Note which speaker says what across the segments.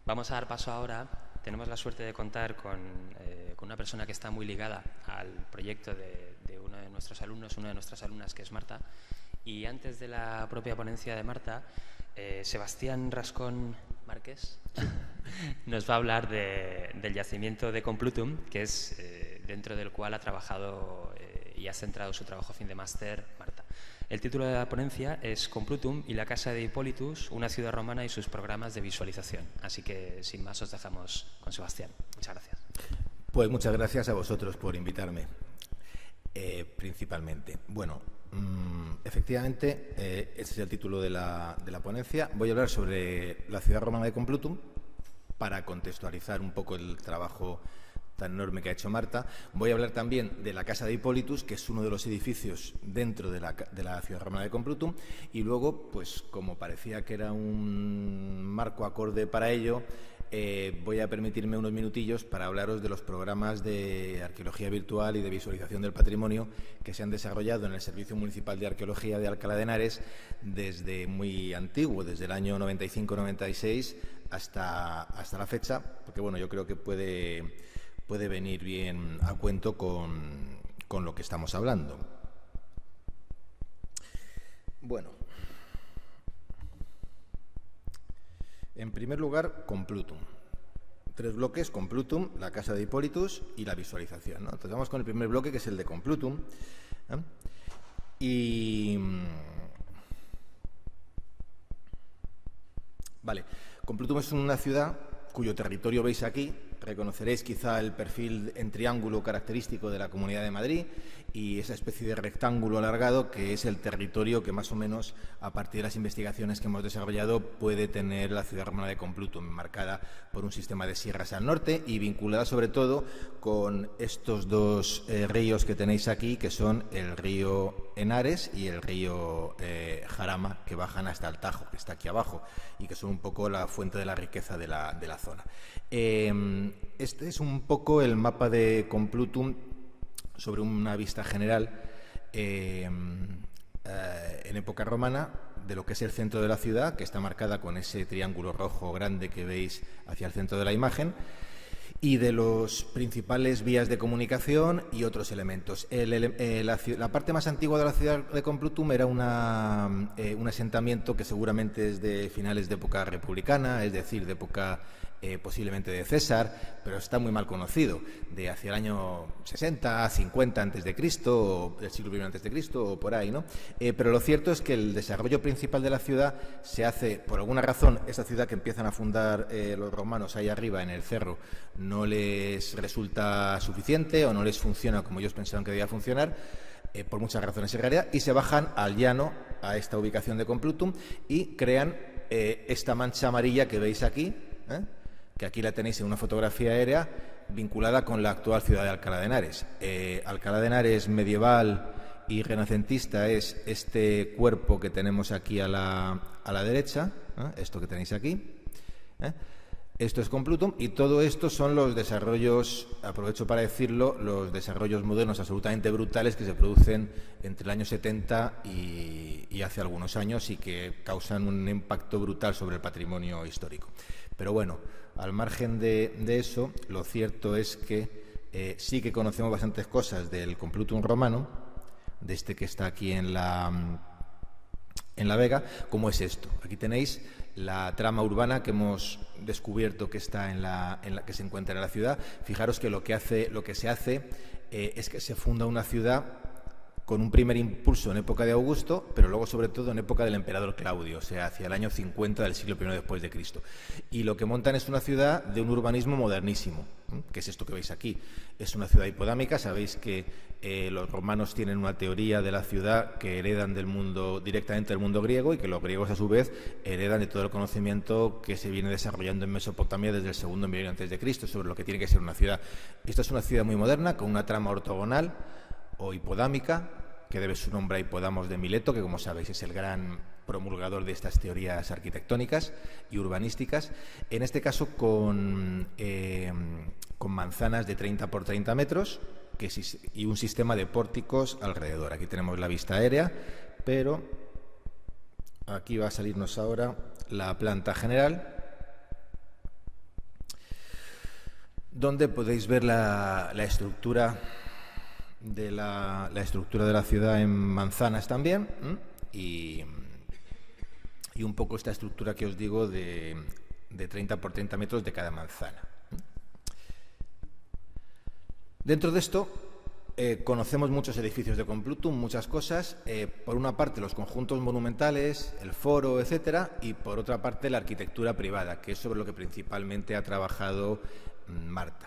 Speaker 1: Vamos a dar paso ahora. Tenemos la suerte de contar con una persona que está muy ligada al proyecto de uno de nuestros alumnos, una de nuestras alumnas, que es Marta. Y antes de la propia ponencia de Marta, Sebastián Rascón Márquez nos va a hablar del yacimiento de Complutum, que es dentro del cual ha trabajado y ha centrado su trabajo fin de máster Marta. El título de la ponencia es Complutum y la casa de Hippolytus, una ciudad romana y sus programas de visualización. Así que, sin más, os dejamos con Sebastián. Muchas gracias.
Speaker 2: Pues muchas gracias a vosotros por invitarme, principalmente. Bueno, efectivamente, ese es el título de la ponencia. Voy a hablar sobre la ciudad romana de Complutum para contextualizar un poco el trabajo tan enorme que ha hecho Marta. Voy a hablar también de la casa de Hippolytus, que es uno de los edificios dentro de la ciudad romana de Complutum, y luego, pues como parecía que era un marco acorde para ello, voy a permitirme unos minutillos para hablaros de los programas de arqueología virtual y de visualización del patrimonio que se han desarrollado en el Servicio Municipal de Arqueología de Alcalá de Henares desde muy antiguo, desde el año 95-96 hasta la fecha, porque bueno, yo creo que puede venir bien a cuento con lo que estamos hablando. Bueno, en primer lugar, Complutum. 3 bloques: Complutum, la casa de Hippolytus y la visualización, ¿no? Entonces vamos con el primer bloque, que es el de Complutum. Vale, Complutum es una ciudad cuyo territorio veis aquí. Reconoceréis quizá el perfil en triángulo característico de la Comunidad de Madrid y esa especie de rectángulo alargado que es el territorio que más o menos, a partir de las investigaciones que hemos desarrollado, puede tener la ciudad romana de Complutum, marcada por un sistema de sierras al norte y vinculada sobre todo con estos dos ríos que tenéis aquí, que son el río Henares y el río Jarama, que bajan hasta el Tajo, que está aquí abajo, y que son un poco la fuente de la riqueza de la zona. Este es un poco el mapa de Complutum sobre una vista general en época romana de lo que es el centro de la ciudad, que está marcada con ese triángulo rojo grande que veis hacia el centro de la imagen, y de los principales vías de comunicación y otros elementos. La parte más antigua de la ciudad de Complutum era un asentamiento que seguramente es de finales de época republicana, es decir, de época posiblemente de César, pero está muy mal conocido, de hacia el año 60, 50 a.C., o del siglo I a.C., o por ahí, ¿no? Pero lo cierto es que el desarrollo principal de la ciudad se hace, por alguna razón, esa ciudad que empiezan a fundar los romanos ahí arriba en el cerro no les resulta suficiente o no les funciona como ellos pensaban que debía funcionar, por muchas razones en realidad, y se bajan al llano, a esta ubicación de Complutum, y crean esta mancha amarilla que veis aquí, que aquí la tenéis en una fotografía aérea vinculada con la actual ciudad de Alcalá de Henares. Alcalá de Henares medieval y renacentista es este cuerpo que tenemos aquí a la derecha, esto que tenéis aquí. Esto es Complutum, y todo esto son los desarrollos, aprovecho para decirlo, los desarrollos modernos absolutamente brutales que se producen entre el año 70 y hace algunos años y que causan un impacto brutal sobre el patrimonio histórico. Pero bueno, al margen de eso, lo cierto es que sí que conocemos bastantes cosas del Complutum romano, de este que está aquí en la Vega, como es esto. Aquí tenéis la trama urbana que hemos descubierto que está en la que se encuentra en la ciudad. Fijaros que lo que se hace es que se funda una ciudad con un primer impulso en época de Augusto, pero luego sobre todo en época del emperador Claudio, o sea, hacia el año 50 del siglo I después de Cristo. Y lo que montan es una ciudad de un urbanismo modernísimo, que es esto que veis aquí. Es una ciudad hipodámica. Sabéis que los romanos tienen una teoría de la ciudad que heredan directamente del mundo griego, y que los griegos a su vez heredan de todo el conocimiento que se viene desarrollando en Mesopotamia desde el segundo milenio antes de Cristo sobre lo que tiene que ser una ciudad. Esta es una ciudad muy moderna con una trama ortogonal o hipodámica, que debe su nombre a Hipódamos de Mileto, que como sabéis es el gran promulgador de estas teorías arquitectónicas y urbanísticas, en este caso con manzanas de 30 por 30 metros y un sistema de pórticos alrededor. Aquí tenemos la vista aérea, pero aquí va a salirnos ahora la planta general, donde podéis ver la estructura de la estructura de la ciudad en manzanas también, y un poco esta estructura que os digo de 30 por 30 metros de cada manzana. Dentro de esto conocemos muchos edificios de Complutum, muchas cosas. Por una parte los conjuntos monumentales, el foro, etcétera, y por otra parte la arquitectura privada, que es sobre lo que principalmente ha trabajado Marta.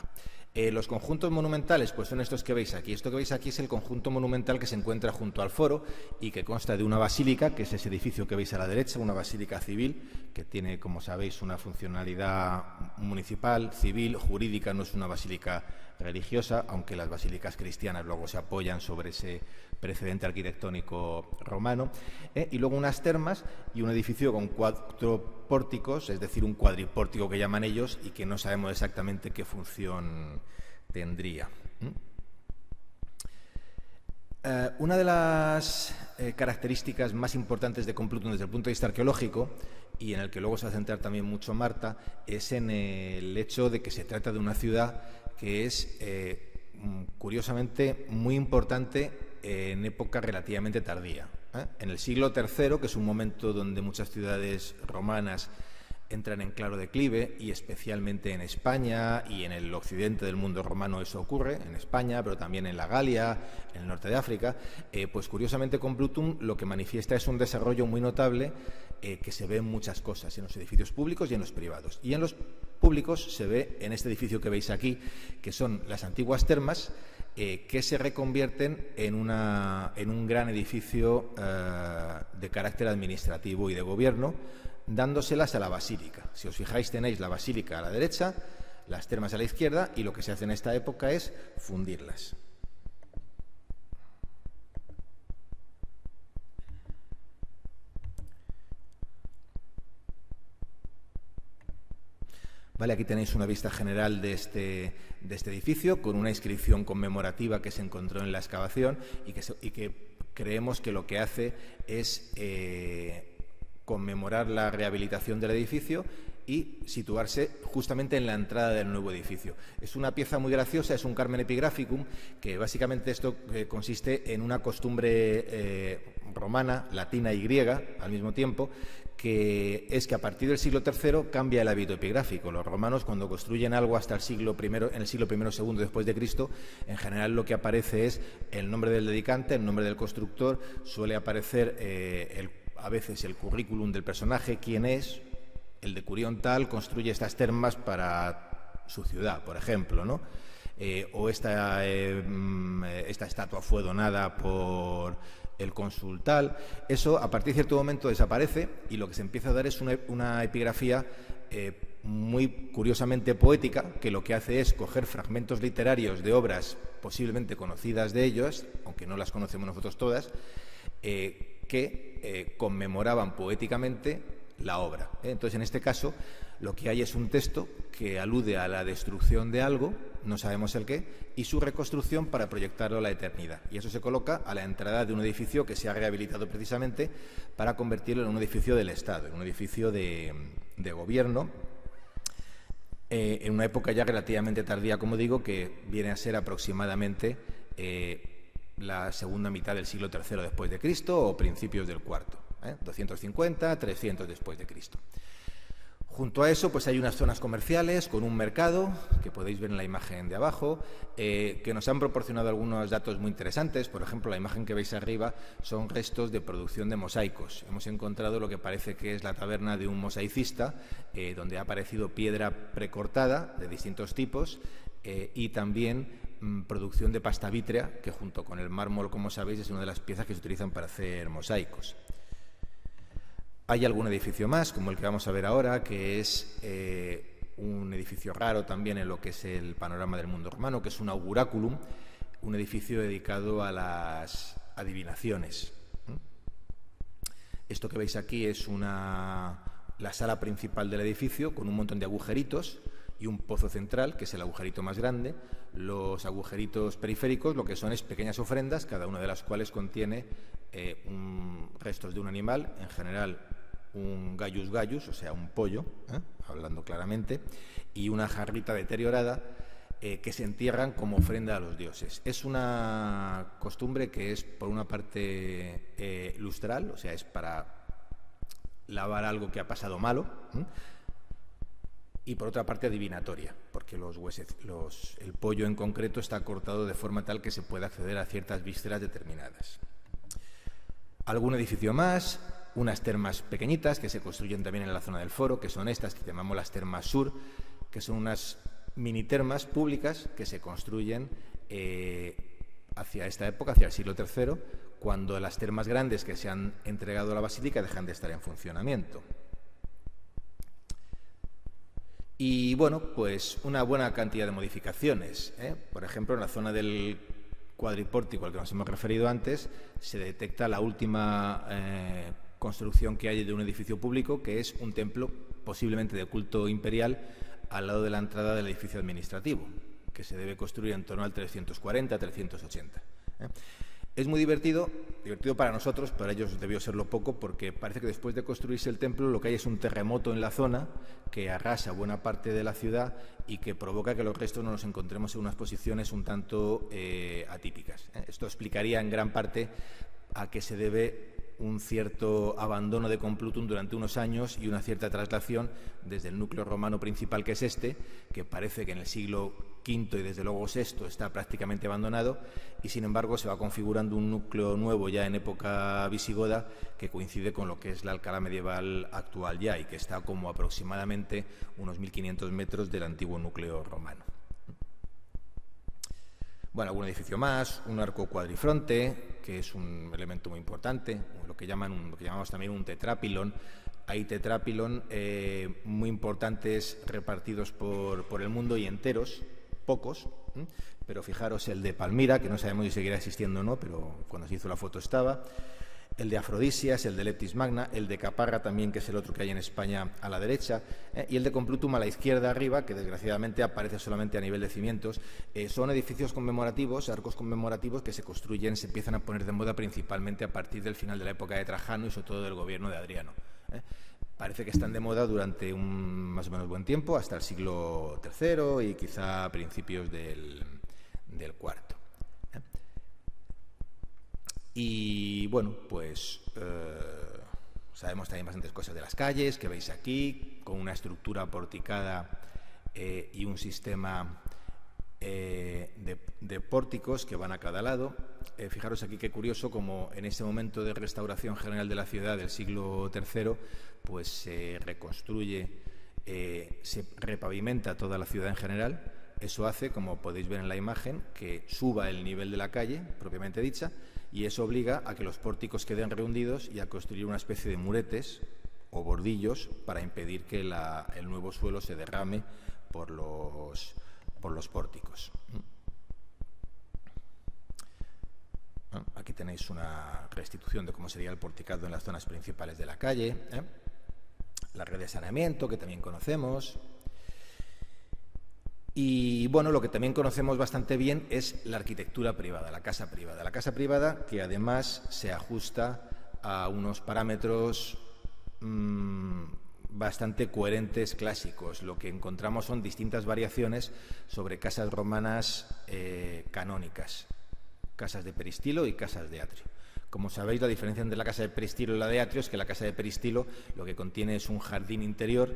Speaker 2: Los conjuntos monumentales pues son estos que veis aquí. Esto que veis aquí es el conjunto monumental que se encuentra junto al foro y que consta de una basílica, que es ese edificio que veis a la derecha, una basílica civil, que tiene, como sabéis, una funcionalidad municipal, civil, jurídica, no es una basílica religiosa, aunque las basílicas cristianas luego se apoyan sobre ese precedente arquitectónico romano, y luego unas termas y un edificio con 4 pórticos, es decir, un cuadripórtico que llaman ellos y que no sabemos exactamente qué función tendría. Una de las características más importantes de Complutum desde el punto de vista arqueológico, y en el que luego se va a centrar también mucho Marta, es en el hecho de que se trata de una ciudad que es curiosamente muy importante en época relativamente tardía. En el siglo III, que es un momento donde muchas ciudades romanas entran en claro declive, y especialmente en España y en el occidente del mundo romano eso ocurre, en España, pero también en la Galia, en el norte de África, pues curiosamente Complutum lo que manifiesta es un desarrollo muy notable que se ve en muchas cosas, en los edificios públicos y en los privados. Y en los públicos se ve en este edificio que veis aquí, que son las antiguas termas, que se reconvierten en un gran edificio de carácter administrativo y de gobierno, dándoselas a la basílica. Si os fijáis, tenéis la basílica a la derecha, las termas a la izquierda, y lo que se hace en esta época es fundirlas. Vale, aquí tenéis una vista general de este edificio, con una inscripción conmemorativa que se encontró en la excavación y que creemos que lo que hace es conmemorar la rehabilitación del edificio y situarse justamente en la entrada del nuevo edificio. Es una pieza muy graciosa, es un Carmen Epigraphicum, que básicamente esto consiste en una costumbre romana, latina y griega al mismo tiempo, que es que a partir del siglo III cambia el hábito epigráfico. Los romanos, cuando construyen algo hasta el siglo I, en el siglo I o II después de Cristo, en general lo que aparece es el nombre del dedicante, el nombre del constructor, suele aparecer a veces el currículum del personaje, quién es, el decurión tal construye estas termas para su ciudad, por ejemplo, ¿no? O esta estatua fue donada por el cónsul tal. Eso a partir de cierto momento desaparece y lo que se empieza a dar es una epigrafía muy curiosamente poética, que lo que hace es coger fragmentos literarios de obras posiblemente conocidas de ellos, aunque no las conocemos nosotros todas, que conmemoraban poéticamente la obra. Entonces, en este caso, lo que hay es un texto que alude a la destrucción de algo, no sabemos el qué, y su reconstrucción para proyectarlo a la eternidad. Y eso se coloca a la entrada de un edificio que se ha rehabilitado precisamente para convertirlo en un edificio del Estado, en un edificio de gobierno, en una época ya relativamente tardía, como digo, que viene a ser aproximadamente la segunda mitad del siglo III después de Cristo o principios del cuarto, 250, 300 después de Cristo. Junto a eso, pues hay unas zonas comerciales con un mercado, que podéis ver en la imagen de abajo, que nos han proporcionado algunos datos muy interesantes. Por ejemplo, la imagen que veis arriba son restos de producción de mosaicos. Hemos encontrado lo que parece que es la taberna de un mosaicista, donde ha aparecido piedra precortada de distintos tipos y también producción de pasta vítrea, que junto con el mármol, como sabéis, es una de las piezas que se utilizan para hacer mosaicos. Hay algún edificio más, como el que vamos a ver ahora, que es un edificio raro también en lo que es el panorama del mundo romano, que es un auguraculum, un edificio dedicado a las adivinaciones. Esto que veis aquí es la sala principal del edificio, con un montón de agujeritos y un pozo central, que es el agujerito más grande. Los agujeritos periféricos lo que son es pequeñas ofrendas, cada una de las cuales contiene restos de un animal, en general un gallus gallus, o sea, un pollo, hablando claramente, y una jarrita deteriorada que se entierran como ofrenda a los dioses. Es una costumbre que es, por una parte, lustral, o sea, es para lavar algo que ha pasado malo, y por otra parte adivinatoria, porque el pollo en concreto está cortado de forma tal que se pueda acceder a ciertas vísceras determinadas. Algún edificio más, unas termas pequeñitas que se construyen también en la zona del foro, que son estas que llamamos las termas sur, que son unas mini termas públicas que se construyen hacia esta época, hacia el siglo III, cuando las termas grandes que se han entregado a la basílica dejan de estar en funcionamiento. Y bueno, pues una buena cantidad de modificaciones. Por ejemplo, en la zona del cuadripórtico al que nos hemos referido antes, se detecta la última construcción que hay de un edificio público, que es un templo posiblemente de culto imperial al lado de la entrada del edificio administrativo, que se debe construir en torno al 340-380. Es muy divertido para nosotros, para ellos debió serlo poco, porque parece que después de construirse el templo lo que hay es un terremoto en la zona que arrasa buena parte de la ciudad y que provoca que los restos no nos encontremos en unas posiciones un tanto atípicas. Esto explicaría en gran parte a qué se debe un cierto abandono de Complutum durante unos años y una cierta traslación desde el núcleo romano principal, que es este, que parece que en el siglo V y desde luego VI está prácticamente abandonado, y sin embargo se va configurando un núcleo nuevo ya en época visigoda que coincide con lo que es la Alcalá medieval actual ya, y que está como aproximadamente unos 1500 metros del antiguo núcleo romano. Bueno, algún edificio más, un arco cuadrifronte, que es un elemento muy importante, lo que llamamos también un tetrápilon. Hay tetrápilon muy importantes repartidos por el mundo y enteros, pocos, pero fijaros el de Palmira, que no sabemos si seguirá existiendo o no, pero cuando se hizo la foto estaba. El de Afrodisias, el de Leptis Magna, el de Caparra también, que es el otro que hay en España a la derecha, y el de Complutum a la izquierda arriba, que desgraciadamente aparece solamente a nivel de cimientos. Son edificios conmemorativos, arcos conmemorativos que se construyen, se empiezan a poner de moda principalmente a partir del final de la época de Trajano y sobre todo del gobierno de Adriano. Parece que están de moda durante un más o menos buen tiempo, hasta el siglo III y quizá a principios del IV. Y bueno, pues sabemos también bastantes cosas de las calles que veis aquí, con una estructura porticada y un sistema de pórticos que van a cada lado. Fijaros aquí qué curioso, como en ese momento de restauración general de la ciudad del siglo III, pues se reconstruye, se repavimenta toda la ciudad en general. Eso hace, como podéis ver en la imagen, que suba el nivel de la calle, propiamente dicha, y eso obliga a que los pórticos queden rehundidos y a construir una especie de muretes o bordillos para impedir que el nuevo suelo se derrame por los pórticos. Aquí tenéis una restitución de cómo sería el porticado en las zonas principales de la calle, la red de saneamiento, que también conocemos. Y bueno, lo que también conocemos bastante bien es la arquitectura privada, la casa privada. La casa privada que además se ajusta a unos parámetros bastante coherentes, clásicos. Lo que encontramos son distintas variaciones sobre casas romanas canónicas, casas de peristilo y casas de atrio. Como sabéis, la diferencia entre la casa de peristilo y la de atrio es que la casa de peristilo lo que contiene es un jardín interior,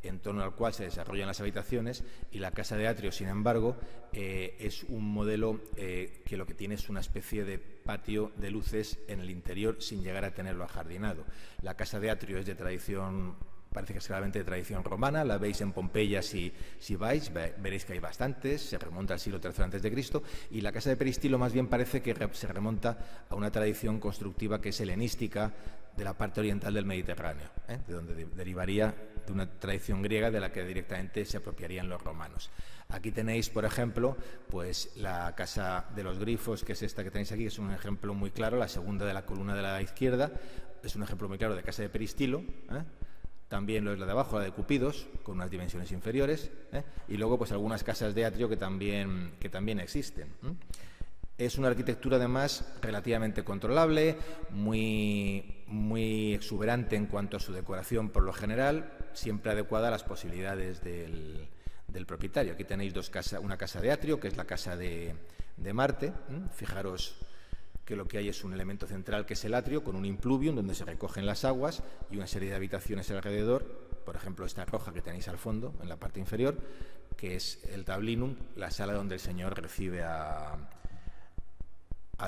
Speaker 2: en torno al cual se desarrollan las habitaciones, y la casa de atrio, sin embargo, es un modelo que lo que tiene es una especie de patio de luces en el interior sin llegar a tenerlo ajardinado. La casa de atrio es de tradición, parece que es claramente de tradición romana, la veis en Pompeya si vais, veréis que hay bastantes, se remonta al siglo III a.C., y la casa de peristilo más bien parece que se remonta a una tradición constructiva que es helenística, de la parte oriental del Mediterráneo, de donde derivaría una tradición griega de la que directamente se apropiarían los romanos. Aquí tenéis, por ejemplo, pues la casa de los grifos, que es esta que tenéis aquí, que es un ejemplo muy claro, la segunda de la columna de la izquierda, es un ejemplo muy claro de casa de peristilo, También lo es la de abajo, la de Cupidos, con unas dimensiones inferiores, y luego pues algunas casas de atrio que también existen. Es una arquitectura además relativamente controlable, muy exuberante en cuanto a su decoración por lo general, siempre adecuada a las posibilidades del propietario. Aquí tenéis una casa de atrio, que es la casa de Marte. Fijaros que lo que hay es un elemento central, que es el atrio, con un impluvium donde se recogen las aguas y una serie de habitaciones alrededor. Por ejemplo, esta roja que tenéis al fondo, en la parte inferior, que es el tablinum, la sala donde el Señor recibe a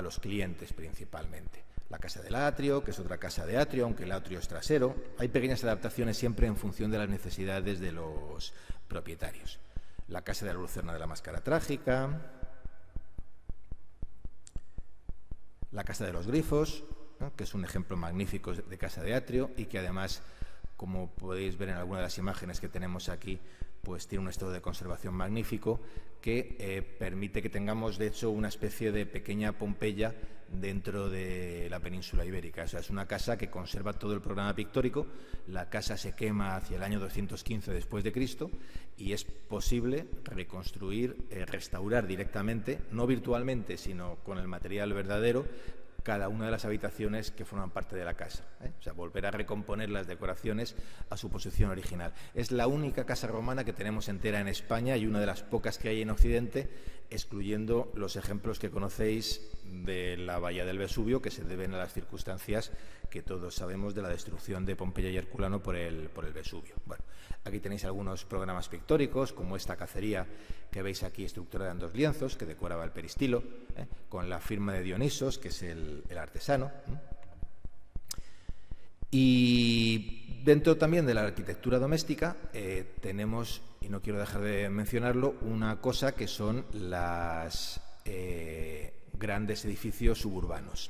Speaker 2: los clientes principalmente. La casa del atrio, que es otra casa de atrio, aunque el atrio es trasero. Hay pequeñas adaptaciones siempre en función de las necesidades de los propietarios. La casa de la Lucerna de la Máscara Trágica, la casa de los grifos, ¿no?, que es un ejemplo magnífico de casa de atrio y que además, como podéis ver en alguna de las imágenes que tenemos aquí, pues tiene un estado de conservación magnífico que permite que tengamos, de hecho, una especie de pequeña Pompeya dentro de la península ibérica. O sea, es una casa que conserva todo el programa pictórico. La casa se quema hacia el año 215 después de Cristo y es posible reconstruir, restaurar directamente, no virtualmente, sino con el material verdadero, cada una de las habitaciones que forman parte de la casa. O sea, volver a recomponer las decoraciones a su posición original. Es la única casa romana que tenemos entera en España y una de las pocas que hay en Occidente, excluyendo los ejemplos que conocéis de la bahía del Vesubio, que se deben a las circunstancias que todos sabemos de la destrucción de Pompeya y Herculano por el Vesubio. Bueno, aquí tenéis algunos programas pictóricos, como esta cacería que veis aquí estructurada en 2 lienzos, que decoraba el peristilo, con la firma de Dionisos, que es el artesano. Y dentro también de la arquitectura doméstica tenemos, y no quiero dejar de mencionarlo, una cosa que son los grandes edificios suburbanos.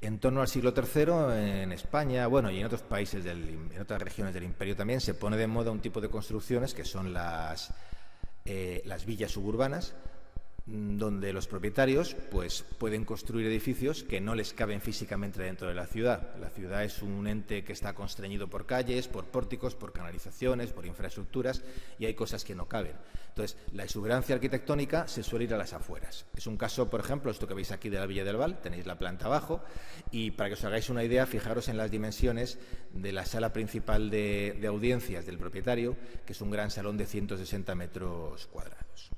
Speaker 2: En torno al siglo III, en España, bueno, y en otros países, en otras regiones del Imperio también, se pone de moda un tipo de construcciones que son las villas suburbanas, donde los propietarios pues pueden construir edificios que no les caben físicamente dentro de la ciudad. La ciudad es un ente que está constreñido por calles, por pórticos, por canalizaciones, por infraestructuras, y hay cosas que no caben. Entonces, la exuberancia arquitectónica se suele ir a las afueras. Es un caso, por ejemplo, esto que veis aquí de la Villa del Val, tenéis la planta abajo, y para que os hagáis una idea, fijaros en las dimensiones de la sala principal de audiencias del propietario, que es un gran salón de 160 metros cuadrados.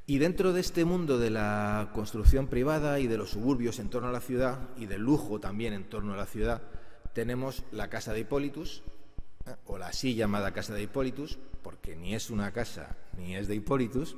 Speaker 2: Y dentro de este mundo de la construcción privada y de los suburbios en torno a la ciudad, y del lujo también en torno a la ciudad, tenemos la casa de Hipólitus, o la así llamada casa de Hipólitus, porque ni es una casa ni es de Hipólitus,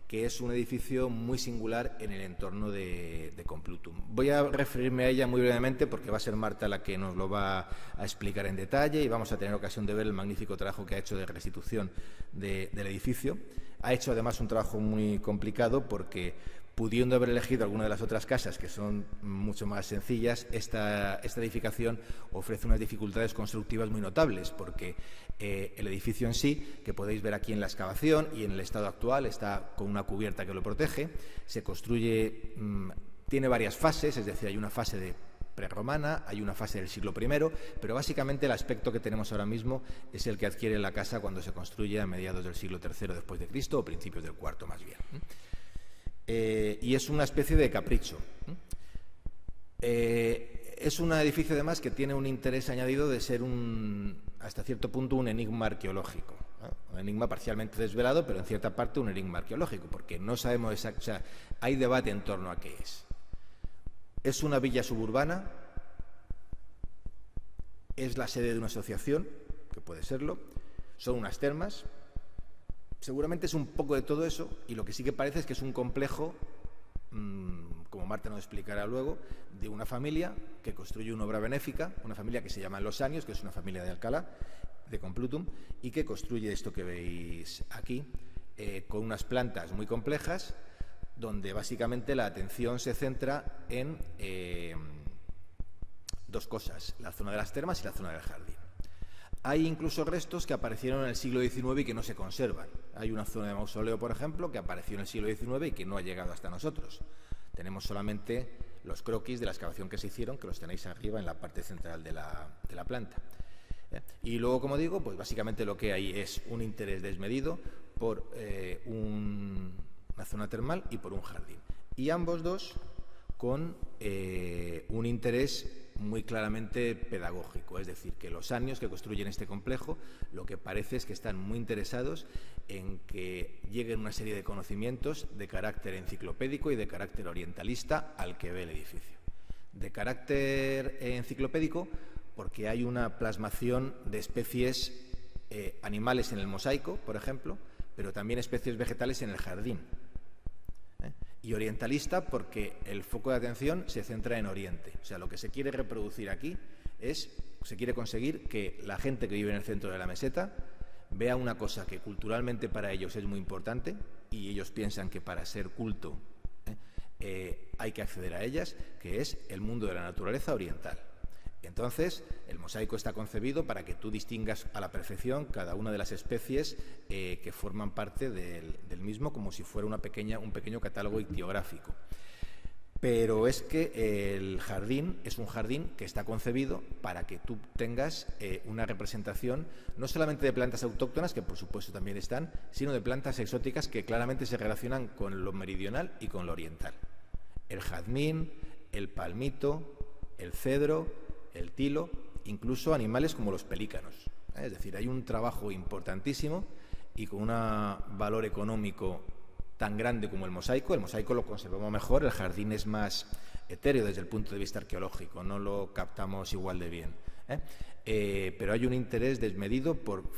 Speaker 2: que es un edificio muy singular en el entorno de Complutum. Voy a referirme a ella muy brevemente porque va a ser Marta la que nos lo va a explicar en detalle y vamos a tener ocasión de ver el magnífico trabajo que ha hecho de restitución del edificio. Ha hecho además un trabajo muy complicado porque, pudiendo haber elegido alguna de las otras casas que son mucho más sencillas, esta edificación ofrece unas dificultades constructivas muy notables porque el edificio en sí, que podéis ver aquí en la excavación y en el estado actual, está con una cubierta que lo protege, se construye, tiene varias fases, es decir, hay una fase de prerromana, hay una fase del siglo I, pero básicamente el aspecto que tenemos ahora mismo es el que adquiere la casa cuando se construye a mediados del siglo III después de Cristo o principios del IV más bien. Y es una especie de capricho. Es un edificio además que tiene un interés añadido de ser hasta cierto punto un enigma arqueológico, ¿no? Un enigma parcialmente desvelado, pero en cierta parte un enigma arqueológico, porque no sabemos exactamente, o sea, hay debate en torno a qué es. ¿Es una villa suburbana? ¿Es la sede de una asociación? Que puede serlo. ¿Son unas termas? Seguramente es un poco de todo eso, y lo que sí que parece es que es un complejo, como Marta nos explicará luego, de una familia que construye una obra benéfica, una familia que se llama Los Anios, que es una familia de Alcalá, de Complutum, y que construye esto que veis aquí, con unas plantas muy complejas, donde básicamente la atención se centra en 2 cosas, la zona de las termas y la zona del jardín. Hay incluso restos que aparecieron en el siglo XIX y que no se conservan. Hay una zona de mausoleo, por ejemplo, que apareció en el siglo XIX y que no ha llegado hasta nosotros. Tenemos solamente los croquis de la excavación que se hicieron, que los tenéis arriba en la parte central de la planta. Y luego, como digo, pues básicamente lo que hay es un interés desmedido por una zona termal y por un jardín. Y ambos dos con un interés muy claramente pedagógico, es decir, que los años que construyen este complejo lo que parece es que están muy interesados en que lleguen una serie de conocimientos de carácter enciclopédico y de carácter orientalista al que ve el edificio. De carácter enciclopédico porque hay una plasmación de especies animales en el mosaico, por ejemplo, pero también especies vegetales en el jardín. Y orientalista porque el foco de atención se centra en Oriente. O sea, lo que se quiere reproducir aquí se quiere conseguir que la gente que vive en el centro de la meseta vea una cosa que culturalmente para ellos es muy importante y ellos piensan que para ser culto hay que acceder a ellas, que es el mundo de la naturaleza oriental. Entonces, el mosaico está concebido para que tú distingas a la perfección cada una de las especies que forman parte del mismo, como si fuera un pequeño catálogo ictiográfico. Pero es que el jardín es un jardín que está concebido para que tú tengas una representación no solamente de plantas autóctonas, que por supuesto también están, sino de plantas exóticas que claramente se relacionan con lo meridional y con lo oriental. El jazmín, el palmito, el cedro, el tilo, incluso animales como los pelícanos. Es decir, hay un trabajo importantísimo y con un valor económico tan grande como el mosaico. El mosaico lo conservamos mejor, el jardín es más etéreo desde el punto de vista arqueológico, no lo captamos igual de bien. Pero hay un interés desmedido por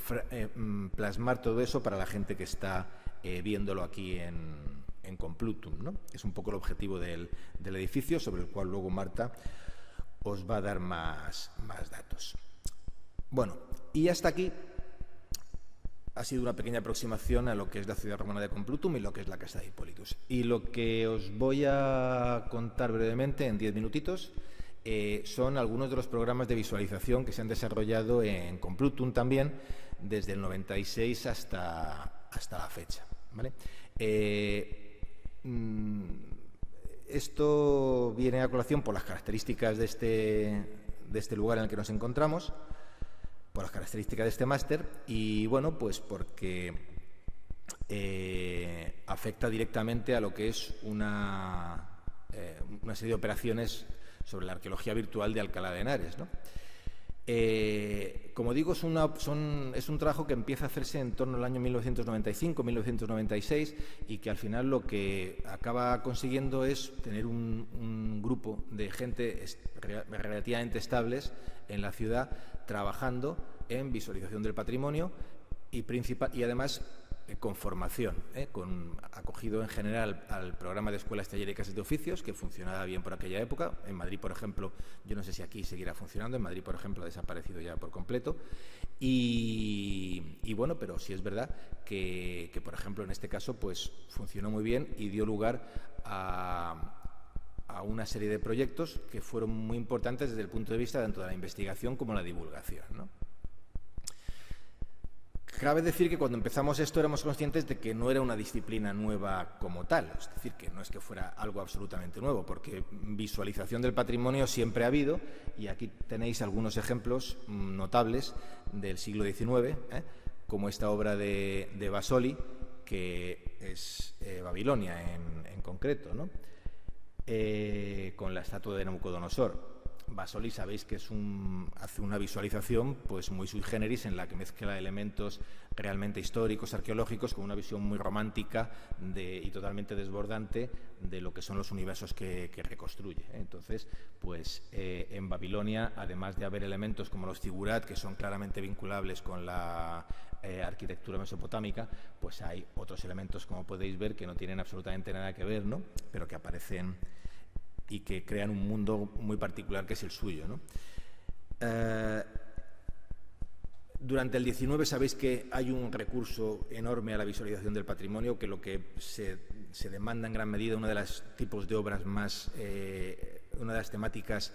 Speaker 2: plasmar todo eso para la gente que está viéndolo aquí en Complutum, ¿no? Es un poco el objetivo del edificio, sobre el cual luego Marta os va a dar más datos. Bueno, y hasta aquí ha sido una pequeña aproximación a lo que es la ciudad romana de Complutum y lo que es la casa de Hippolytus. Y lo que os voy a contar brevemente en 10 minutitos son algunos de los programas de visualización que se han desarrollado en Complutum también desde el 96 hasta la fecha, ¿vale? Esto viene a colación por las características de este lugar en el que nos encontramos, por las características de este máster y, bueno, pues porque afecta directamente a lo que es una serie de operaciones sobre la arqueología virtual de Alcalá de Henares, ¿no? Como digo, es un trabajo que empieza a hacerse en torno al año 1995-1996 y que al final lo que acaba consiguiendo es tener un grupo de gente relativamente estables en la ciudad trabajando en visualización del patrimonio y además con formación, acogido en general al programa de escuelas, talleres y casas de oficios, que funcionaba bien por aquella época. En Madrid, por ejemplo, yo no sé si aquí seguirá funcionando, en Madrid, por ejemplo, ha desaparecido ya por completo. Y bueno, pero sí es verdad que, por ejemplo, en este caso, pues funcionó muy bien y dio lugar a una serie de proyectos que fueron muy importantes desde el punto de vista tanto de la investigación como la divulgación, ¿no? Cabe decir que cuando empezamos esto éramos conscientes de que no era una disciplina nueva como tal, es decir, que no es que fuera algo absolutamente nuevo, porque visualización del patrimonio siempre ha habido, y aquí tenéis algunos ejemplos notables del siglo XIX, como esta obra de Basoli, que es Babilonia en concreto, ¿no? Con la estatua de Nabucodonosor. Basoli sabéis que hace una visualización pues muy sui generis en la que mezcla elementos realmente históricos, arqueológicos, con una visión muy romántica y totalmente desbordante de lo que son los universos que reconstruye. Entonces, pues en Babilonia, además de haber elementos como los zigurat, que son claramente vinculables con la arquitectura mesopotámica, pues hay otros elementos, como podéis ver, que no tienen absolutamente nada que ver, ¿no? Pero que aparecen y que crean un mundo muy particular que es el suyo, ¿no? Durante el 19 sabéis que hay un recurso enorme a la visualización del patrimonio, que lo que se demanda en gran medida, una de las tipos de obras más, una de las temáticas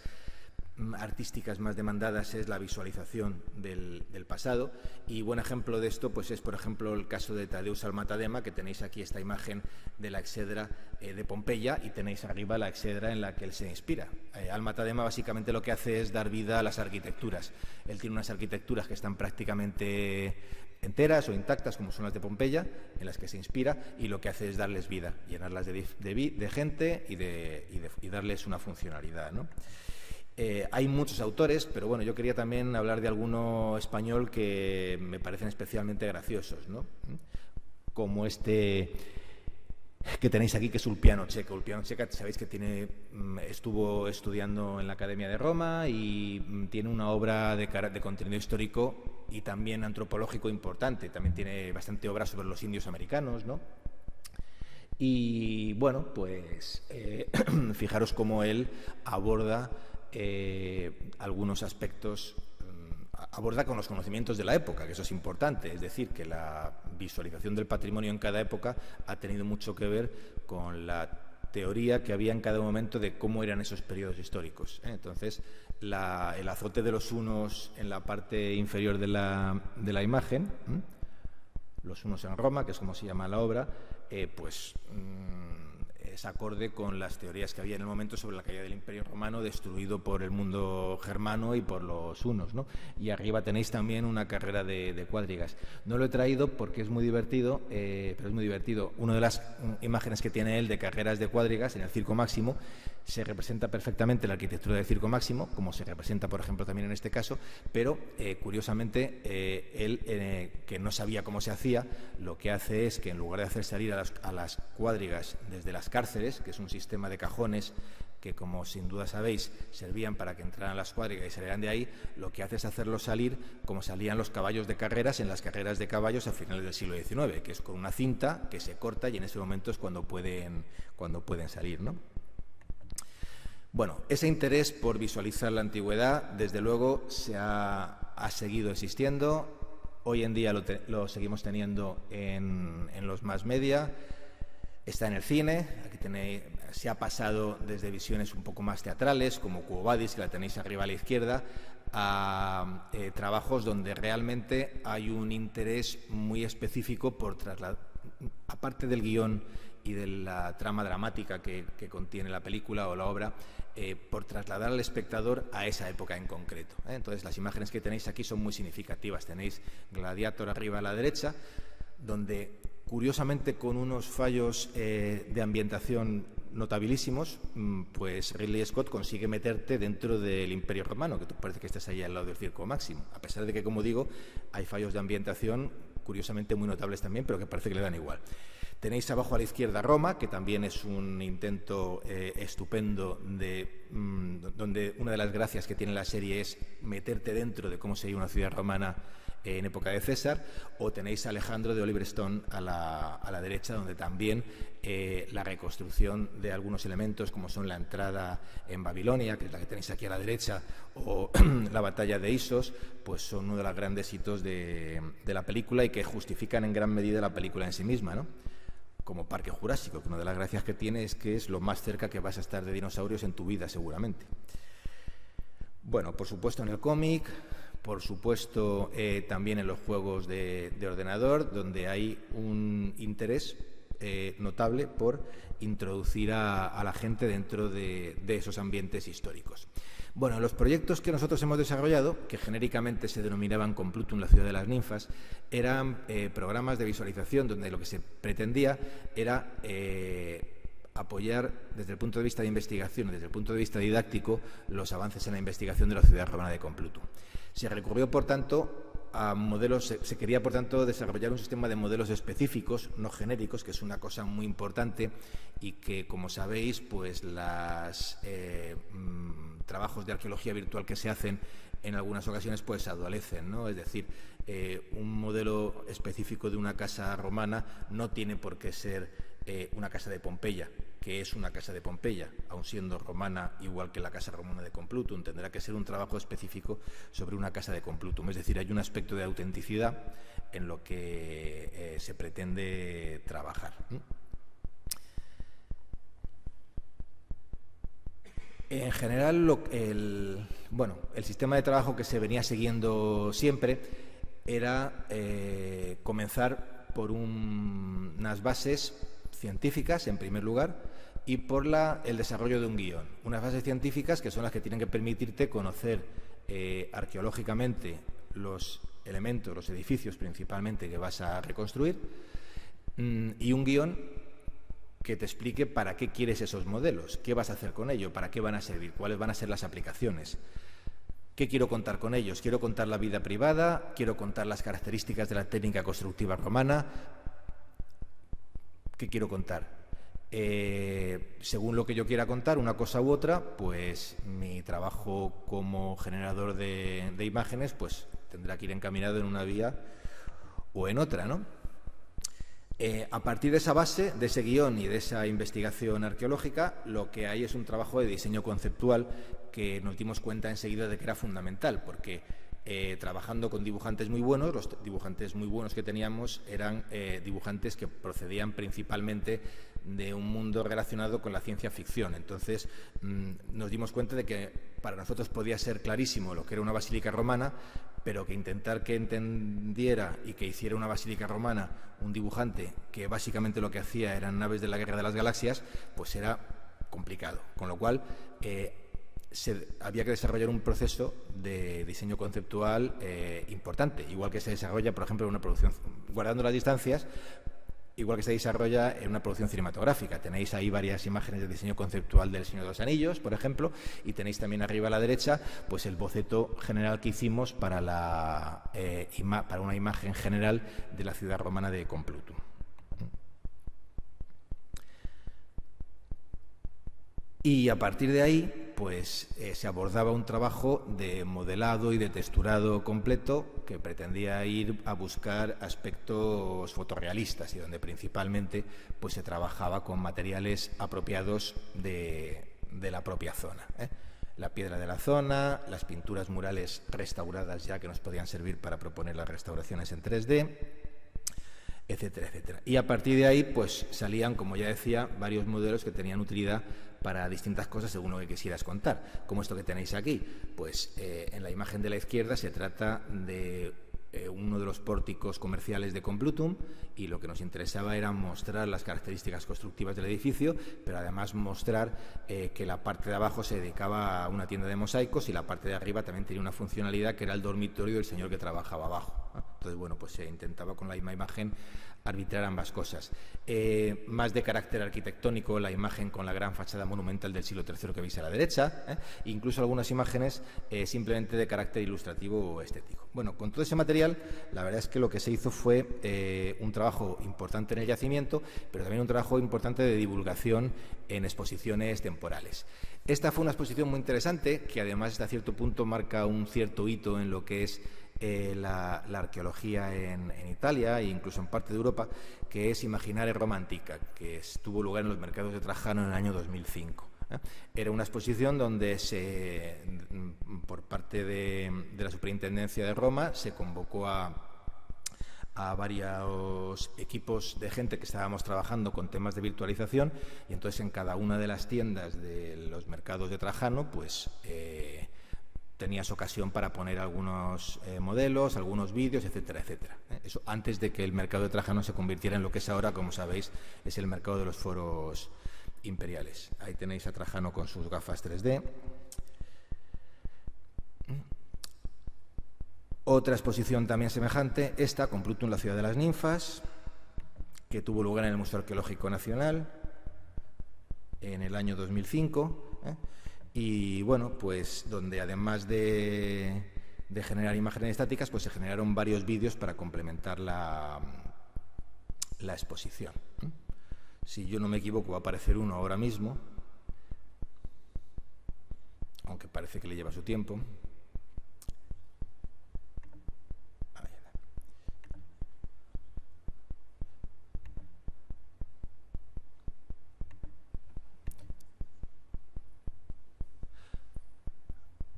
Speaker 2: artísticas más demandadas es la visualización del pasado, y buen ejemplo de esto pues es, por ejemplo, el caso de Tadeusz Almatadema, que tenéis aquí esta imagen de la exedra de Pompeya, y tenéis arriba la exedra en la que él se inspira. Almatadema básicamente lo que hace es dar vida a las arquitecturas. Él tiene unas arquitecturas que están prácticamente enteras o intactas, como son las de Pompeya, en las que se inspira, y lo que hace es darles vida, llenarlas de gente y darles una funcionalidad, ¿no? Hay muchos autores, pero bueno, yo quería también hablar de alguno español que me parecen especialmente graciosos, ¿no? Como este que tenéis aquí, que es Ulpiano Checa. Ulpiano Checa, sabéis que estuvo estudiando en la Academia de Roma y tiene una obra de contenido histórico y también antropológico importante. También tiene bastante obra sobre los indios americanos, ¿no? Y bueno, pues fijaros cómo él aborda algunos aspectos, aborda con los conocimientos de la época, que eso es importante, es decir, que la visualización del patrimonio en cada época ha tenido mucho que ver con la teoría que había en cada momento de cómo eran esos periodos históricos, ¿eh? Entonces, el azote de los hunos en la parte inferior de la imagen, ¿eh? Los hunos en Roma, que es como se llama la obra, es acorde con las teorías que había en el momento sobre la caída del Imperio Romano, destruido por el mundo germano y por los hunos, ¿no? Y arriba tenéis también una carrera de cuadrigas. No lo he traído porque es muy divertido, pero es muy divertido. Una de las imágenes que tiene él de carreras de cuadrigas en el Circo Máximo se representa perfectamente la arquitectura del Circo Máximo, como se representa, por ejemplo, también en este caso, pero curiosamente él, que no sabía cómo se hacía, lo que hace es que en lugar de hacer salir a las cuadrigas desde las cárceles, que es un sistema de cajones que, como sin duda sabéis, servían para que entraran las cuadrigas y salieran de ahí, lo que hace es hacerlos salir como salían los caballos de carreras en las carreras de caballos a finales del siglo XIX, que es con una cinta que se corta y en ese momento es cuando pueden salir, ¿no? Bueno, ese interés por visualizar la antigüedad, desde luego, ha seguido existiendo. Hoy en día lo seguimos teniendo en los mass media. Está en el cine. Aquí tenéis, se ha pasado desde visiones un poco más teatrales, como Quo Vadis, que la tenéis arriba a la izquierda, a trabajos donde realmente hay un interés muy específico por trasladar, aparte del guión y de la trama dramática que contiene la película o la obra, por trasladar al espectador a esa época en concreto, ¿eh? Entonces, las imágenes que tenéis aquí son muy significativas. Tenéis Gladiator arriba a la derecha, donde, curiosamente, con unos fallos de ambientación notabilísimos, pues Ridley Scott consigue meterte dentro del Imperio Romano, que parece que estás ahí al lado del Circo Máximo, a pesar de que, como digo, hay fallos de ambientación curiosamente muy notables también, pero que parece que le dan igual. Tenéis abajo a la izquierda Roma, que también es un intento estupendo donde una de las gracias que tiene la serie es meterte dentro de cómo sería una ciudad romana en época de César. O tenéis a Alejandro de Oliver Stone a la derecha, donde también la reconstrucción de algunos elementos, como son la entrada en Babilonia, que es la que tenéis aquí a la derecha, o la batalla de Isos, pues son uno de los grandes hitos de la película y que justifican en gran medida la película en sí misma, ¿no? Como Parque Jurásico, que una de las gracias que tiene es que es lo más cerca que vas a estar de dinosaurios en tu vida, seguramente. Bueno, por supuesto en el cómic, por supuesto también en los juegos de ordenador, donde hay un interés notable por introducir a la gente dentro de esos ambientes históricos. Bueno, los proyectos que nosotros hemos desarrollado, que genéricamente se denominaban Complutum, la ciudad de las ninfas, eran programas de visualización donde lo que se pretendía era apoyar desde el punto de vista de investigación, desde el punto de vista didáctico, los avances en la investigación de la ciudad romana de Complutum. Se recurrió, por tanto, a modelos, se quería, por tanto, desarrollar un sistema de modelos específicos, no genéricos, que es una cosa muy importante y que, como sabéis, pues los trabajos de arqueología virtual que se hacen en algunas ocasiones pues adolecen, ¿no? Es decir, un modelo específico de una casa romana no tiene por qué ser una casa de Pompeya, que es una casa de Pompeya, aun siendo romana igual que la casa romana de Complutum. Tendrá que ser un trabajo específico sobre una casa de Complutum. Es decir, hay un aspecto de autenticidad en lo que se pretende trabajar. En general, el sistema de trabajo que se venía siguiendo siempre era comenzar por unas bases científicas, en primer lugar, y por el desarrollo de un guión. Unas bases científicas que son las que tienen que permitirte conocer arqueológicamente los elementos, los edificios principalmente que vas a reconstruir, y un guión que te explique para qué quieres esos modelos, qué vas a hacer con ellos, para qué van a servir, cuáles van a ser las aplicaciones, qué quiero contar con ellos. Quiero contar la vida privada, quiero contar las características de la técnica constructiva romana, ¿qué quiero contar? Según lo que yo quiera contar, una cosa u otra, pues mi trabajo como generador de imágenes pues tendrá que ir encaminado en una vía o en otra, ¿no? A partir de esa base, de ese guión y de esa investigación arqueológica, lo que hay es un trabajo de diseño conceptual que nos dimos cuenta enseguida de que era fundamental, porque trabajando con dibujantes muy buenos, los dibujantes muy buenos que teníamos eran dibujantes que procedían principalmente de un mundo relacionado con la ciencia ficción. Entonces nos dimos cuenta de que para nosotros podía ser clarísimo lo que era una basílica romana, pero que intentar que entendiera y que hiciera una basílica romana un dibujante que básicamente lo que hacía eran naves de la Guerra de las Galaxias, pues era complicado. Con lo cual había que desarrollar un proceso de diseño conceptual importante, igual que se desarrolla, por ejemplo, en una producción, guardando las distancias, igual que se desarrolla en una producción cinematográfica. Tenéis ahí varias imágenes de diseño conceptual del Señor de los Anillos, por ejemplo, y tenéis también arriba a la derecha pues el boceto general que hicimos para una imagen general de la ciudad romana de Complutum. Y a partir de ahí, pues se abordaba un trabajo de modelado y de texturado completo que pretendía ir a buscar aspectos fotorrealistas y donde principalmente pues se trabajaba con materiales apropiados de la propia zona, La piedra de la zona, las pinturas murales restauradas ya que nos podían servir para proponer las restauraciones en 3D, etcétera, etcétera. Y a partir de ahí pues salían, como ya decía, varios modelos que tenían utilidad para distintas cosas según lo que quisieras contar, como esto que tenéis aquí. Pues en la imagen de la izquierda se trata de uno de los pórticos comerciales de Complutum, y lo que nos interesaba era mostrar las características constructivas del edificio, pero además mostrar que la parte de abajo se dedicaba a una tienda de mosaicos y la parte de arriba también tenía una funcionalidad que era el dormitorio del señor que trabajaba abajo, ¿no? Entonces, bueno, pues se intentaba con la misma imagen arbitrar ambas cosas. Más de carácter arquitectónico, la imagen con la gran fachada monumental del siglo III que veis a la derecha, incluso algunas imágenes simplemente de carácter ilustrativo o estético. Bueno, con todo ese material, la verdad es que lo que se hizo fue un trabajo importante en el yacimiento, pero también un trabajo importante de divulgación en exposiciones temporales. Esta fue una exposición muy interesante, que además hasta cierto punto marca un cierto hito en lo que es la arqueología en Italia e incluso en parte de Europa, que es Imaginare Roma Antica, que tuvo lugar en los mercados de Trajano en el año 2005. Era una exposición donde por parte de la Superintendencia de Roma se convocó a varios equipos de gente que estábamos trabajando con temas de virtualización, y entonces en cada una de las tiendas de los mercados de Trajano pues tenías ocasión para poner algunos modelos, algunos vídeos, etcétera, etcétera. Eso antes de que el mercado de Trajano se convirtiera en lo que es ahora, como sabéis, es el mercado de los foros imperiales. Ahí tenéis a Trajano con sus gafas 3D. Otra exposición también semejante, esta, Complutum, la ciudad de las ninfas, que tuvo lugar en el Museo Arqueológico Nacional en el año 2005, y bueno, pues donde además de generar imágenes estáticas, pues se generaron varios vídeos para complementar la exposición. Si yo no me equivoco, va a aparecer uno ahora mismo, aunque parece que le lleva su tiempo.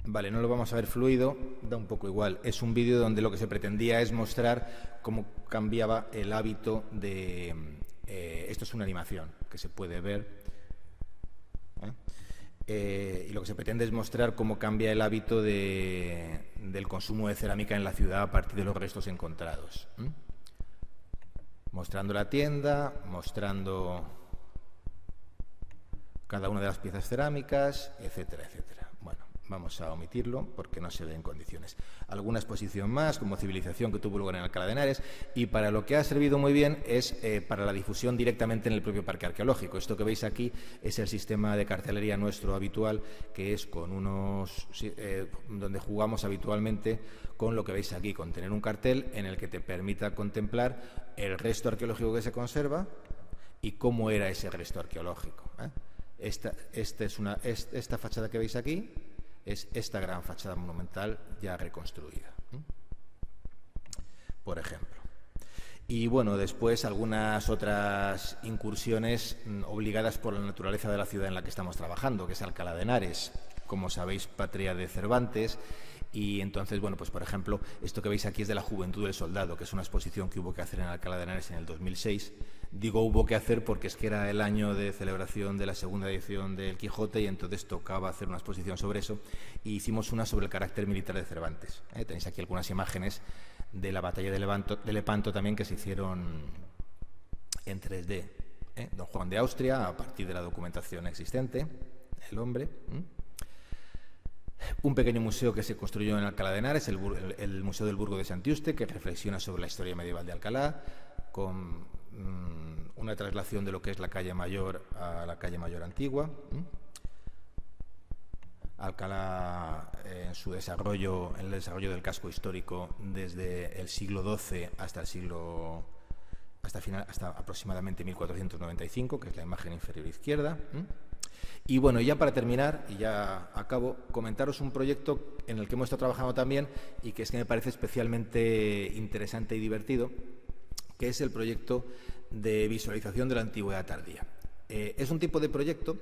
Speaker 2: Vale, no lo vamos a ver fluido, da un poco igual. Es un vídeo donde lo que se pretendía es mostrar cómo cambiaba el hábito de... esto es una animación que se puede ver. Y lo que se pretende es mostrar cómo cambia el hábito del consumo de cerámica en la ciudad a partir de los restos encontrados. Mostrando la tienda, mostrando cada una de las piezas cerámicas, etcétera, etcétera. Bueno, vamos a omitirlo porque no se ve en condiciones. Alguna exposición más, como Civilización, que tuvo lugar en Alcalá de Henares, y para lo que ha servido muy bien es para la difusión directamente en el propio parque arqueológico. Esto que veis aquí es el sistema de cartelería nuestro habitual, que es con donde jugamos habitualmente con lo que veis aquí, con tener un cartel en el que te permita contemplar el resto arqueológico que se conserva y cómo era ese resto arqueológico. Esta fachada que veis aquí es esta gran fachada monumental ya reconstruida, por ejemplo. Y bueno, después algunas otras incursiones obligadas por la naturaleza de la ciudad en la que estamos trabajando, que es Alcalá de Henares, como sabéis, patria de Cervantes. Y entonces, bueno, pues por ejemplo, esto que veis aquí es de la Juventud del Soldado, que es una exposición que hubo que hacer en Alcalá de Henares en el 2006. Digo hubo que hacer porque es que era el año de celebración de la segunda edición del Quijote y entonces tocaba hacer una exposición sobre eso. Y hicimos una sobre el carácter militar de Cervantes. Tenéis aquí algunas imágenes de la batalla de Lepanto también, que se hicieron en 3D. Don Juan de Austria, a partir de la documentación existente, el hombre. Un pequeño museo que se construyó en Alcalá de Henares, el Museo del Burgo de Santiuste, que reflexiona sobre la historia medieval de Alcalá, con una traslación de lo que es la calle Mayor a la calle Mayor antigua. Alcalá en el desarrollo del casco histórico desde el siglo XII hasta aproximadamente 1495, que es la imagen inferior izquierda. Y bueno, ya para terminar, y ya acabo, comentaros un proyecto en el que hemos estado trabajando también y que es que me parece especialmente interesante y divertido, que es el proyecto de visualización de la antigüedad tardía. Es un tipo de proyecto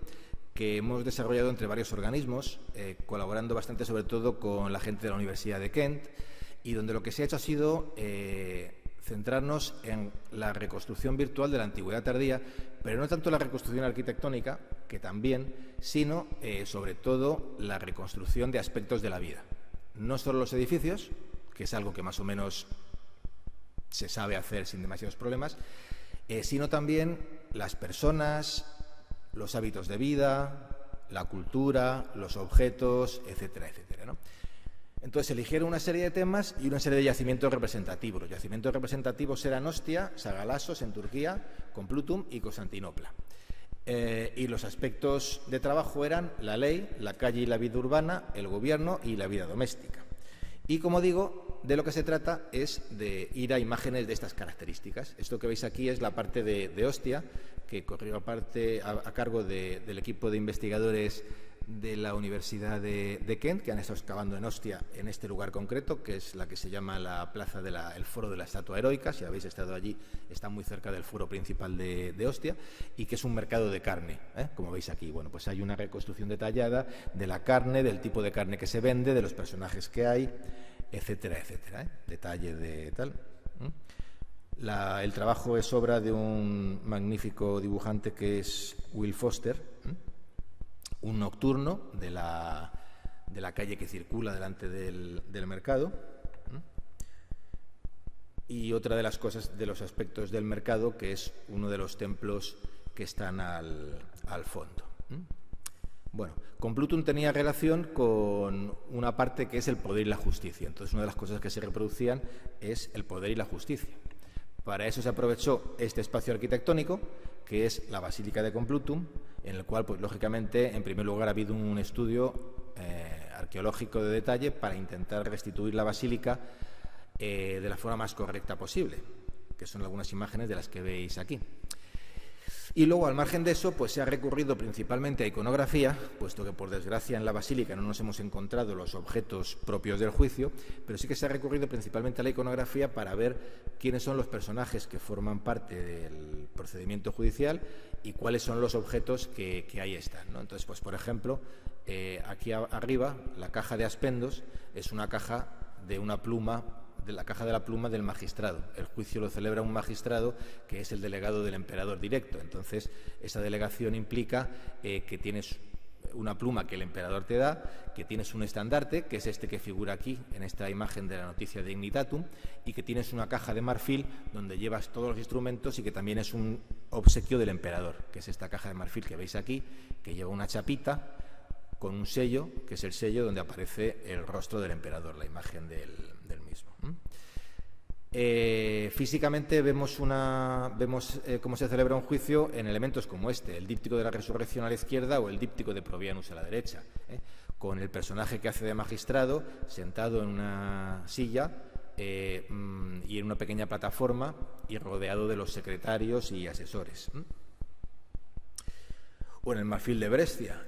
Speaker 2: que hemos desarrollado entre varios organismos, colaborando bastante sobre todo con la gente de la Universidad de Kent, y donde lo que se ha hecho ha sido centrarnos en la reconstrucción virtual de la antigüedad tardía, pero no tanto la reconstrucción arquitectónica, que también, sino sobre todo la reconstrucción de aspectos de la vida. No solo los edificios, que es algo que más o menos se sabe hacer sin demasiados problemas, sino también las personas, los hábitos de vida, la cultura, los objetos, etcétera, etcétera, ¿no? Entonces eligieron una serie de temas y una serie de yacimientos representativos. Los yacimientos representativos eran Ostia, Sagalassos en Turquía, Complutum y Constantinopla. Y los aspectos de trabajo eran la ley, la calle y la vida urbana, el gobierno y la vida doméstica. Y como digo, de lo que se trata es de ir a imágenes de estas características. Esto que veis aquí es la parte de Ostia, que corrió a cargo del equipo de investigadores de la Universidad de Kent, que han estado excavando en Ostia, en este lugar concreto, que es la que se llama la plaza el Foro de la Estatua Heroica. Si habéis estado allí, está muy cerca del foro principal de Ostia, y que es un mercado de carne, como veis aquí. Bueno, pues hay una reconstrucción detallada de la carne, del tipo de carne que se vende, de los personajes que hay, etcétera, etcétera. Detalle de tal. El trabajo es obra de un magnífico dibujante que es Will Foster, un nocturno de la calle que circula delante del mercado. Y otra de las cosas, de los aspectos del mercado, que es uno de los templos que están al fondo. Bueno, Complutum tenía relación con una parte que es el poder y la justicia. Entonces, una de las cosas que se reproducían es el poder y la justicia. Para eso se aprovechó este espacio arquitectónico, que es la Basílica de Complutum, en el cual, pues lógicamente, en primer lugar ha habido un estudio arqueológico de detalle para intentar restituir la basílica de la forma más correcta posible, que son algunas imágenes de las que veis aquí. Y luego, al margen de eso, pues se ha recurrido principalmente a iconografía, puesto que, por desgracia, en la basílica no nos hemos encontrado los objetos propios del juicio, pero sí que se ha recurrido principalmente a la iconografía para ver quiénes son los personajes que forman parte del procedimiento judicial y cuáles son los objetos que ahí están, ¿no? Entonces, pues por ejemplo, aquí arriba, la caja de Aspendos es una caja de una pluma, de la caja de la pluma del magistrado. El juicio lo celebra un magistrado que es el delegado del emperador directo. Entonces, esa delegación implica que tienes una pluma que el emperador te da, que tienes un estandarte, que es este que figura aquí en esta imagen de la noticia de Dignitatum, y que tienes una caja de marfil donde llevas todos los instrumentos y que también es un obsequio del emperador, que es esta caja de marfil que veis aquí, que lleva una chapita con un sello, que es el sello donde aparece el rostro del emperador, la imagen del mismo. Físicamente vemos cómo se celebra un juicio en elementos como este, el díptico de la resurrección a la izquierda o el díptico de Provianus a la derecha, con el personaje que hace de magistrado sentado en una silla y en una pequeña plataforma y rodeado de los secretarios y asesores. O en el marfil de Brescia.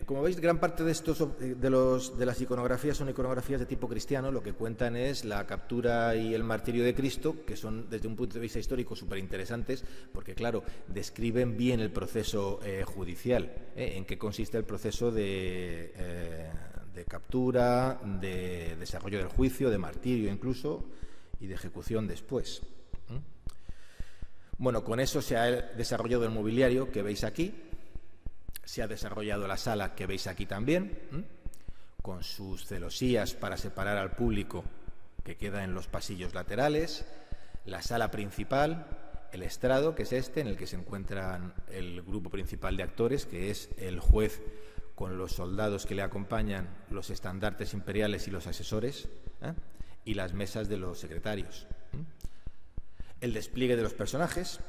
Speaker 2: Como veis, gran parte de las iconografías son iconografías de tipo cristiano. Lo que cuentan es la captura y el martirio de Cristo, que son, desde un punto de vista histórico, súper interesantes, porque, claro, describen bien el proceso judicial, en qué consiste el proceso de captura, de desarrollo del juicio, de martirio incluso, y de ejecución después. Bueno, con eso se ha desarrollado el mobiliario que veis aquí. Se ha desarrollado la sala que veis aquí también, con sus celosías para separar al público que queda en los pasillos laterales, la sala principal, el estrado, que es este, en el que se encuentran el grupo principal de actores, que es el juez con los soldados que le acompañan, los estandartes imperiales y los asesores, y las mesas de los secretarios. El despliegue de los personajes,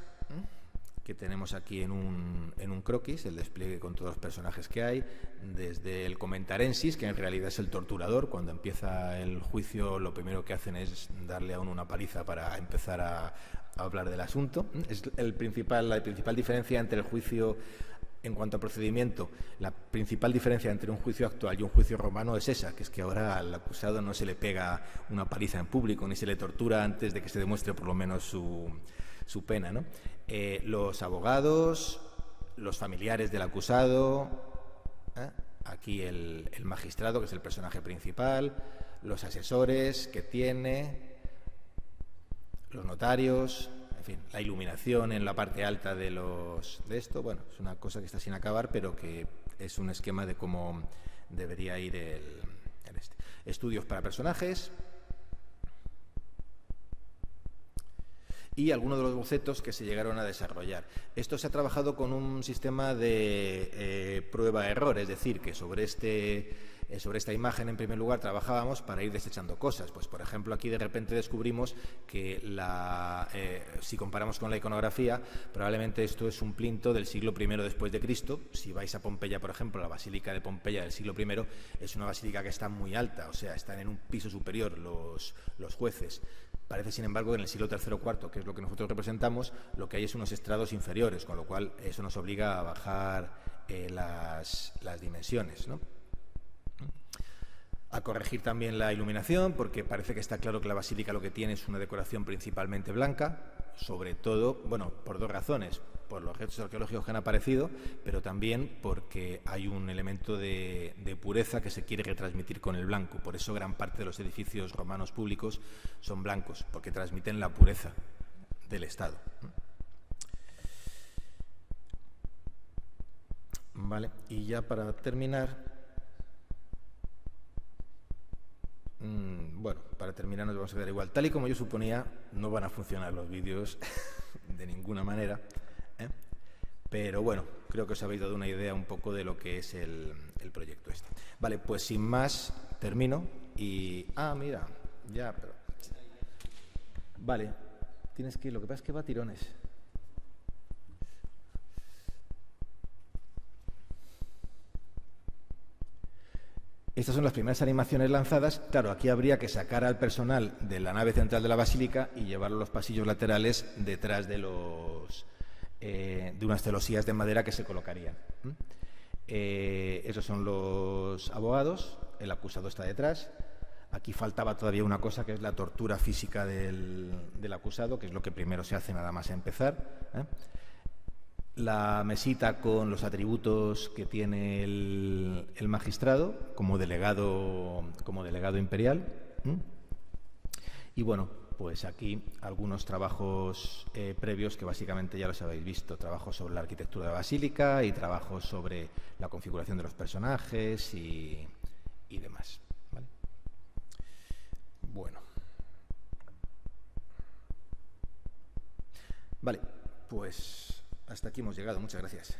Speaker 2: que tenemos aquí en un croquis, el despliegue con todos los personajes que hay, desde el comentarensis, que en realidad es el torturador. Cuando empieza el juicio, lo primero que hacen es darle a uno una paliza para empezar a hablar del asunto. Es la principal diferencia entre el juicio en cuanto a procedimiento. La principal diferencia entre un juicio actual y un juicio romano es esa, que es que ahora al acusado no se le pega una paliza en público, ni se le tortura antes de que se demuestre por lo menos su pena, ¿no? Los abogados, los familiares del acusado, aquí el magistrado, que es el personaje principal, los asesores que tiene, los notarios, en fin, la iluminación en la parte alta de esto. Bueno, es una cosa que está sin acabar, pero que es un esquema de cómo debería ir estudios para personajes. Y algunos de los bocetos que se llegaron a desarrollar. Esto se ha trabajado con un sistema de prueba-error, es decir, que sobre esta imagen, en primer lugar, trabajábamos para ir desechando cosas. Pues, por ejemplo, aquí de repente descubrimos que si comparamos con la iconografía, probablemente esto es un plinto del siglo I después de Cristo. Si vais a Pompeya, por ejemplo, la Basílica de Pompeya del siglo I es una basílica que está muy alta, o sea, están en un piso superior los jueces. Parece, sin embargo, que en el siglo III o IV, que es lo que nosotros representamos, lo que hay es unos estrados inferiores, con lo cual eso nos obliga a bajar las dimensiones, ¿no? A corregir también la iluminación, porque parece que está claro que la basílica lo que tiene es una decoración principalmente blanca, sobre todo, bueno, por dos razones: por los restos arqueológicos que han aparecido, pero también porque hay un elemento de pureza que se quiere retransmitir con el blanco. Por eso gran parte de los edificios romanos públicos son blancos, porque transmiten la pureza del Estado. Vale, y ya para terminar, nos vamos a quedar igual. Tal y como yo suponía, no van a funcionar los vídeos de ninguna manera, pero bueno, creo que os habéis dado una idea un poco de lo que es el proyecto este. Vale, pues sin más, termino y... mira, ya, pero... Vale, tienes que ir, lo que pasa es que va a tirones. Estas son las primeras animaciones lanzadas. Claro, aquí habría que sacar al personal de la nave central de la basílica y llevarlo a los pasillos laterales detrás de unas celosías de madera que se colocarían. Esos son los abogados, el acusado está detrás. Aquí faltaba todavía una cosa, que es la tortura física del acusado, que es lo que primero se hace nada más empezar. La mesita con los atributos que tiene el magistrado como delegado imperial. Y bueno, pues aquí algunos trabajos previos que básicamente ya los habéis visto, trabajos sobre la arquitectura de la basílica y trabajos sobre la configuración de los personajes y demás. ¿Vale? Bueno. Vale, pues hasta aquí hemos llegado. Muchas gracias.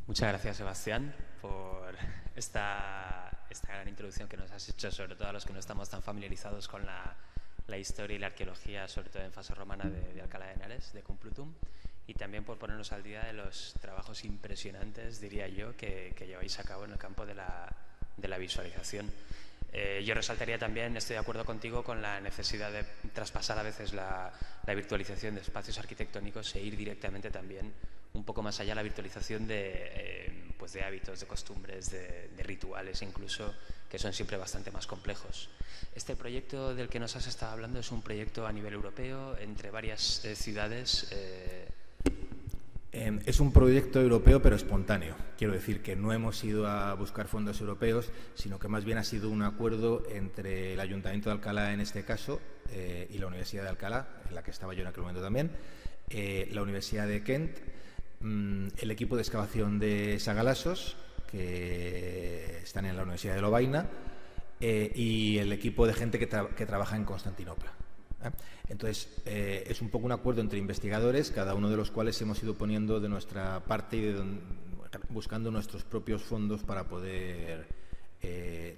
Speaker 1: Muchas gracias, Sebastián, por esta gran introducción que nos has hecho, sobre todo a los que no estamos tan familiarizados con la historia y la arqueología, sobre todo en fase romana de Alcalá de Henares, de Complutum, y también por ponernos al día de los trabajos impresionantes, diría yo, que lleváis a cabo en el campo de la visualización. Yo resaltaría también, estoy de acuerdo contigo con la necesidad de traspasar a veces la virtualización de espacios arquitectónicos e ir directamente también un poco más allá, la virtualización de hábitos, de costumbres, de rituales incluso, que son siempre bastante más complejos. Este proyecto del que nos has estado hablando es un proyecto a nivel europeo, entre varias ciudades.
Speaker 2: Es un proyecto europeo, pero espontáneo. Quiero decir que no hemos ido a buscar fondos europeos, sino que más bien ha sido un acuerdo entre el Ayuntamiento de Alcalá, en este caso, y la Universidad de Alcalá, en la que estaba yo en aquel momento también, la Universidad de Kent, el equipo de excavación de Sagalassos, que están en la Universidad de Lovaina, y el equipo de gente que trabaja en Constantinopla. Entonces, es un poco un acuerdo entre investigadores, cada uno de los cuales hemos ido poniendo de nuestra parte y buscando nuestros propios fondos para poder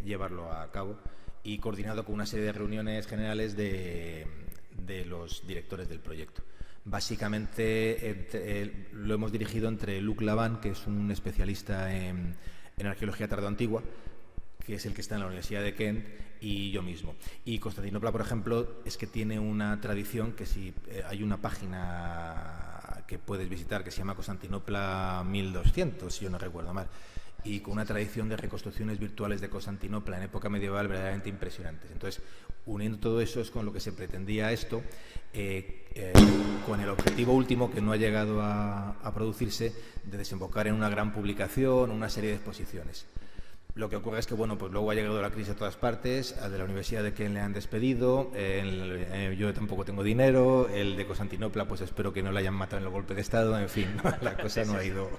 Speaker 2: llevarlo a cabo, y coordinado con una serie de reuniones generales de los directores del proyecto. Básicamente lo hemos dirigido entre Luc Laban, que es un especialista en arqueología tardoantigua, que es el que está en la Universidad de Kent, y yo mismo. Y Constantinopla, por ejemplo, es que tiene una tradición que si hay una página que puedes visitar que se llama Constantinopla 1200, si yo no recuerdo mal, y con una tradición de reconstrucciones virtuales de Constantinopla en época medieval verdaderamente impresionantes. Entonces, uniendo todo eso es con lo que se pretendía esto, con el objetivo último, que no ha llegado a producirse, de desembocar en una gran publicación, una serie de exposiciones. Lo que ocurre es que, bueno, pues luego ha llegado la crisis a todas partes, al de la Universidad de Kent le han despedido, yo tampoco tengo dinero, el de Constantinopla pues espero que no le hayan matado en el golpe de Estado, en fin, la cosa no ha ido.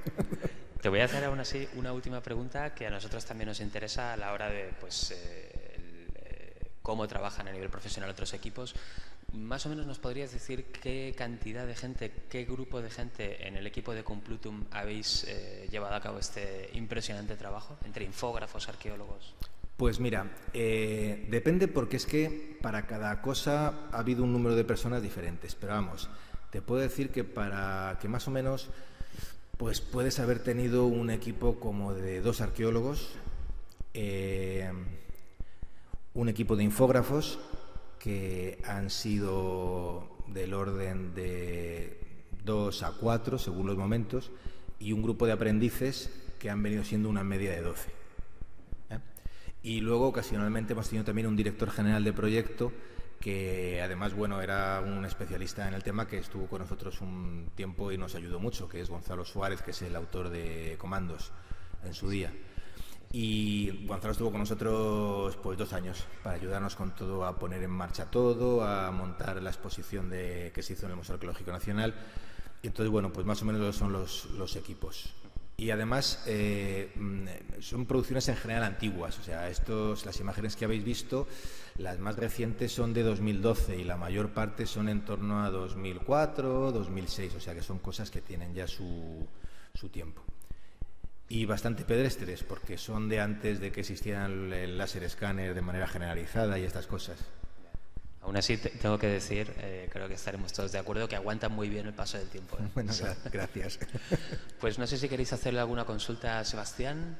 Speaker 1: Te voy a hacer aún así una última pregunta que a nosotros también nos interesa a la hora de cómo trabajan a nivel profesional otros equipos. Más o menos nos podrías decir qué cantidad de gente, qué grupo de gente en el equipo de Complutum habéis llevado a cabo este impresionante trabajo, entre infógrafos, arqueólogos.
Speaker 2: Pues mira, depende, porque es que para cada cosa ha habido un número de personas diferentes, pero vamos, te puedo decir que para que más o menos pues puedes haber tenido un equipo como de 2 arqueólogos, un equipo de infógrafos que han sido del orden de 2 a 4 según los momentos, y un grupo de aprendices que han venido siendo una media de 12. Y luego ocasionalmente hemos tenido también un director general de proyecto que además, bueno, era un especialista en el tema, que estuvo con nosotros un tiempo y nos ayudó mucho, que es Gonzalo Suárez, que es el autor de Comandos en su día. Y Gonzalo estuvo con nosotros pues 2 años para ayudarnos con todo, a poner en marcha todo, a montar la exposición que se hizo en el Museo Arqueológico Nacional. Y entonces, bueno, pues más o menos son los equipos. Y además son producciones en general antiguas, o sea, las imágenes que habéis visto, las más recientes son de 2012 y la mayor parte son en torno a 2004, 2006, o sea que son cosas que tienen ya su tiempo. Y bastante pedestres, porque son de antes de que existieran el láser escáner de manera generalizada y estas cosas.
Speaker 1: Aún así, tengo que decir, creo que estaremos todos de acuerdo, que aguantan muy bien el paso del tiempo.
Speaker 2: Bueno, gracias.
Speaker 1: Pues no sé si queréis hacerle alguna consulta a Sebastián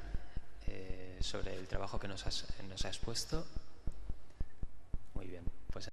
Speaker 1: sobre el trabajo que nos ha expuesto. Muy bien, pues...